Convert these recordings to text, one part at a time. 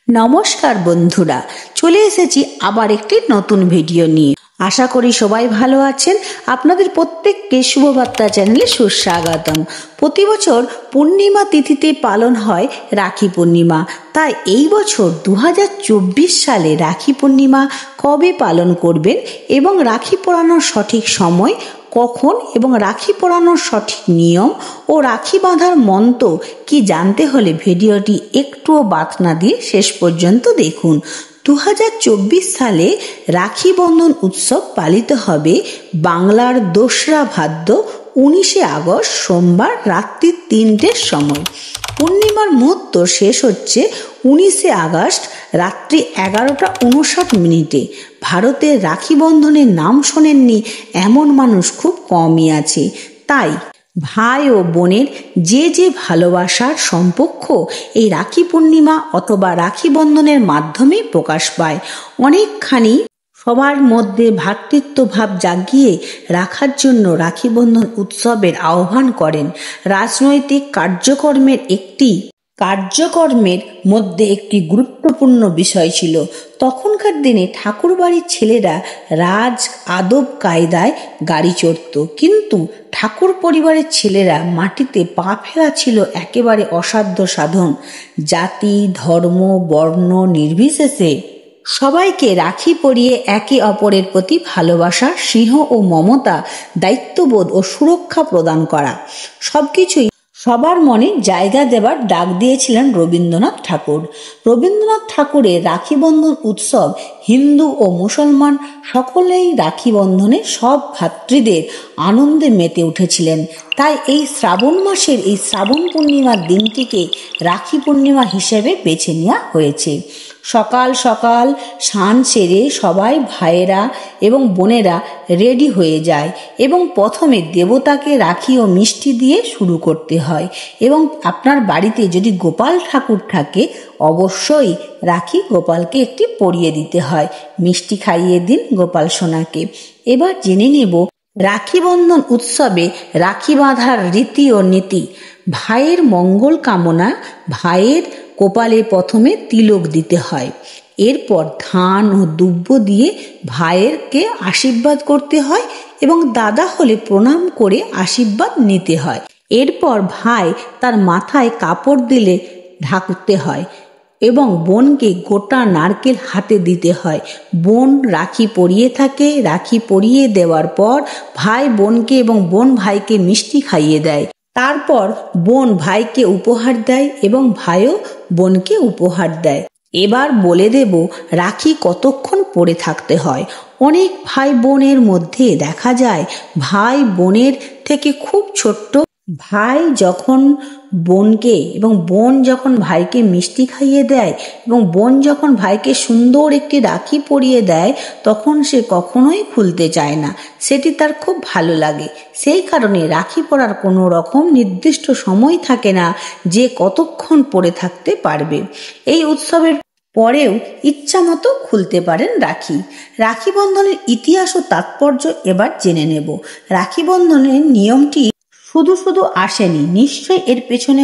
নমস্কার বন্ধুরা, চলে এসেছি আবার একটি নতুন ভিডিও নিয়ে। আশা করি সবাই ভালো আছেন। আপনাদের প্রত্যেককে শুভবার্তা চ্যানেলে সুস্বাগতম। প্রতি বছর পূর্ণিমা তিথিতে পালন হয় রাখি পূর্ণিমা। তাই এই বছর 2024 সালে রাখি পূর্ণিমা কবে পালন করবেন এবং রাখি পরানোর সঠিক সময় কখন এবং রাখি পরানোর সঠিক নিয়ম ও রাখি বাঁধার মন্ত্র কি জানতে হলে ভিডিওটি একটুও বাদ না দিয়ে শেষ পর্যন্ত দেখুন। 2024 সালে রাখি বন্ধন উৎসব পালিত হবে বাংলার 2রা ভাদ্র 19শে আগস্ট সোমবার রাত্রি 3টের সময়। পূর্ণিমার মুহূর্ত শেষ হচ্ছে 19শে আগস্ট রাত্রি 11:59। ভারতের রাখি বন্ধনের নাম শোনেননি এমন মানুষ খুব কমই আছে। তাই ভাই ও বোনের যে ভালোবাসার সম্পর্ক এই রাখি পূর্ণিমা অথবা রাখি বন্ধনের মাধ্যমে প্রকাশ পায়। অনেকখানি সবার মধ্যে ভ্রাতৃত্বভাব জাগিয়ে রাখার জন্য রাখি বন্ধন উৎসবের আহ্বান করেন। রাজনৈতিক কার্যকর্মের মধ্যে একটি গুরুত্বপূর্ণ বিষয় ছিল। তখনকার দিনে ঠাকুর বাড়ির ছেলেরা আদব কায়দায় গাড়ি চড়ত, কিন্তু ঠাকুর পরিবারের ছেলেরা মাটিতে পা ফেলা ছিল একেবারে অসাধ্য সাধন। জাতি, ধর্ম, বর্ণ নির্বিশেষে সবাইকে রাখি পরিয়ে একে অপরের প্রতি ভালোবাসা, স্নেহ ও মমতা, দায়িত্ববোধ ও সুরক্ষা প্রদান করা সবকিছুই সবার মনে জায়গা দেবার ডাক দিয়েছিলেন রবীন্দ্রনাথ ঠাকুর। রবীন্দ্রনাথ ঠাকুরের রাখি বন্ধন উৎসব হিন্দু ও মুসলমান সকলেই রাখি বন্ধনে সব ভ্রাতৃদের আনন্দে মেতে উঠেছিলেন। তাই এই শ্রাবণ মাসের এই শ্রাবণ পূর্ণিমার দিনটিকে রাখি পূর্ণিমা হিসেবে বেছে নেওয়া হয়েছে। সকাল সকাল স্নান সেরে সবাই ভাইয়েরা এবং বোনেরা রেডি হয়ে যায় এবং প্রথমে দেবতাকে রাখি ও মিষ্টি দিয়ে শুরু করতে হয়। এবং আপনার বাড়িতে যদি গোপাল ঠাকুর থাকে অবশ্যই রাখি গোপালকে একটি পরিয়ে দিতে হয়, মিষ্টি খাইয়ে দিন গোপাল সোনাকে। এবার জেনে নেব রাখি বন্ধন উৎসবে রাখি বাঁধার রীতি ও নীতি। ভাইয়ের মঙ্গল কামনা ভাইয়ের কপালে প্রথমে তিলক দিতে হয়। এরপর ধান ও দুব্য দিয়ে ভাইয়েরকে আশীর্বাদ করতে হয় এবং দাদা হলে প্রণাম করে আশীর্বাদ নিতে হয়। এরপর ভাই তার মাথায় কাপড় দিলে ঢাকতে হয় এবং বোনকে গোটা নারকেল হাতে দিতে হয়। বোন রাখি পরিয়ে থাকে। রাখি পরিয়ে দেওয়ার পর ভাই বোনকে এবং বোন ভাইকে মিষ্টি খাইয়ে দেয়। তারপর বোন ভাইকে উপহার দেয় এবং ভাইও বোনকে উপহার দেয়। এবার বলে দেব রাখি কতক্ষণ পরে থাকতে হয়। অনেক ভাই বোনের মধ্যে দেখা যায় ভাই বোনের থেকে খুব ছোট্ট ভাই যখন বোনকে এবং বোন যখন ভাইকে মিষ্টি খাইয়ে দেয় এবং বোন যখন ভাইকে সুন্দর একটি রাখি পরিয়ে দেয় তখন সে কখনোই খুলতে চায় না। সেটি তার খুব ভালো লাগে। সেই কারণে রাখি পরার কোনো রকম নির্দিষ্ট সময় থাকে না যে কতক্ষণ পরে থাকতে পারবে। এই উৎসবের পরেও ইচ্ছা মতো খুলতে পারেন রাখি। রাখি বন্ধনের ইতিহাস ও তাৎপর্য এবার জেনে নেব। রাখি বন্ধনের নিয়মটি শুধু আসেনি, নিশ্চয়ই এর পেছনে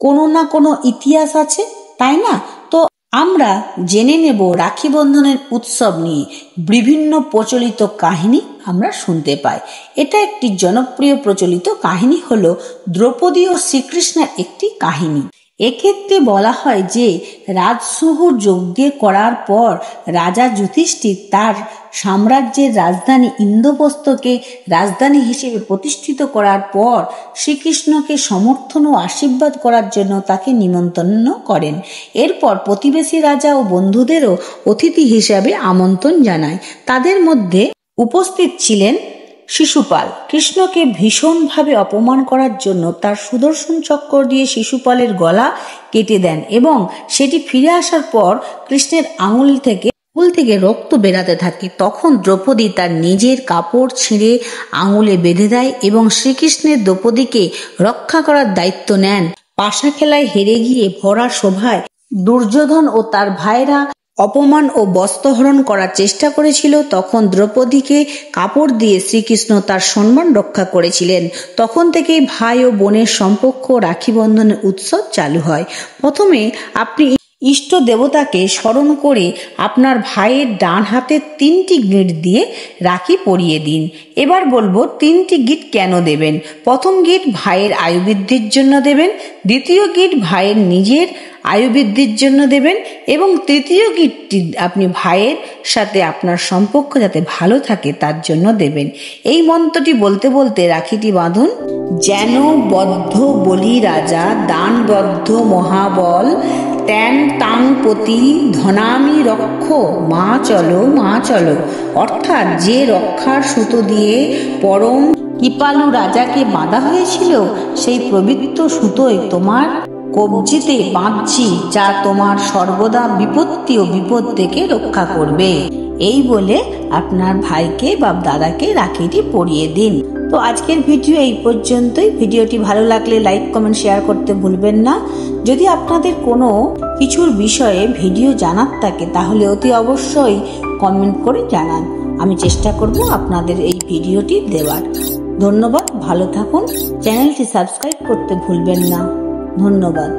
কোনো না কোনো ইতিহাস আছে, তাই না? তো আমরা জেনে নেব রাখি বন্ধনের উৎসব নিয়ে বিভিন্ন প্রচলিত কাহিনী আমরা শুনতে পাই। এটা একটি জনপ্রিয় প্রচলিত কাহিনী হলো দ্রৌপদী ও শ্রীকৃষ্ণের একটি কাহিনী। এক্ষেত্রে বলা হয় যে রাজসূহ যজ্ঞ করার পর রাজা যুধিষ্ঠির তার সাম্রাজ্যের রাজধানী ইন্দ্রপ্রস্থকে রাজধানী হিসেবে প্রতিষ্ঠিত করার পর শ্রীকৃষ্ণকে সমর্থন ও আশীর্বাদ করার জন্য তাকে নিমন্ত্রণ করেন। এরপর প্রতিবেশী রাজা ও বন্ধুদেরও অতিথি হিসাবে আমন্ত্রণ জানায়। তাদের মধ্যে উপস্থিত ছিলেন শিশুপাল। কৃষ্ণকে ভীষণভাবে অপমান করার জন্য তার সুদর্শন চক্র দিয়ে শিশুপালের গলা কেটে দেন এবং সেটি ফিরে আসার পর কৃষ্ণের আঙুল থেকে রক্ত বেরাতে থাকে। তখন দ্রৌপদী তার নিজের কাপড় ছিঁড়ে আঙুলে বেঁধে দেয় এবং শ্রীকৃষ্ণের দ্রৌপদীকে রক্ষা করার দায়িত্ব নেন। পাশা খেলায় হেরে গিয়ে ভরা সভায় দুর্যোধন ও তার ভাইরা অপমান ও বস্ত্রহরণ করার চেষ্টা করেছিল। তখন দ্রৌপদীকে কাপড় দিয়ে শ্রীকৃষ্ণ তার সম্মান রক্ষা করেছিলেন। তখন থেকেই ভাই ও বোনের সম্পর্ক রাখি বন্ধনের উৎসব চালু হয়। প্রথমে আপনি ইষ্ট দেবতাকে স্মরণ করে আপনার ভাইয়ের ডান হাতে 3টি গিঁট দিয়ে রাখি পরিয়ে দিন। এবার বলবো 3টি গিঁট কেন দেবেন। প্রথম গিঁট ভাইয়ের আয়ুবৃদ্ধির জন্য দেবেন, দ্বিতীয় গিঁট ভাইয়ের নিজের আয়ুবৃদ্ধির জন্য দেবেন এবং তৃতীয় গিঁটটি আপনি ভাইয়ের সাথে আপনার সম্পর্ক যাতে ভালো থাকে তার জন্য দেবেন। এই মন্ত্রটি বলতে বলতে রাখিটি বাঁধুন। যেন বদ্ধ বলি রাজা দানবদ্ধ মহাবল ত্যান তাং পতি ধনামি রক্ষ মা চলো মা চলো। অর্থাৎ যে রক্ষার সুতো দিয়ে পরম কৃপালু রাজাকে বাঁধা হয়েছিল সেই পবিত্র সুতোয় তোমার কবজিতে বাঁধছি, যা তোমার সর্বদা বিপত্তি ও বিপদ থেকে রক্ষা করবে। এই বলে আপনার ভাইকে বা দাদাকে রাখিটি পরিয়ে দিন। তো আজকের ভিডিও এই পর্যন্তই। ভিডিওটি ভালো লাগলে লাইক কমেন্ট শেয়ার করতে ভুলবেন না। যদি আপনাদের কোনো কিছুর বিষয়ে ভিডিও জানার থাকে তাহলে অতি অবশ্যই কমেন্ট করে জানান। আমি চেষ্টা করব আপনাদের এই ভিডিওটি দেওয়ার। ধন্যবাদ, ভালো থাকুন। চ্যানেলটি সাবস্ক্রাইব করতে ভুলবেন না। ধন্যবাদ।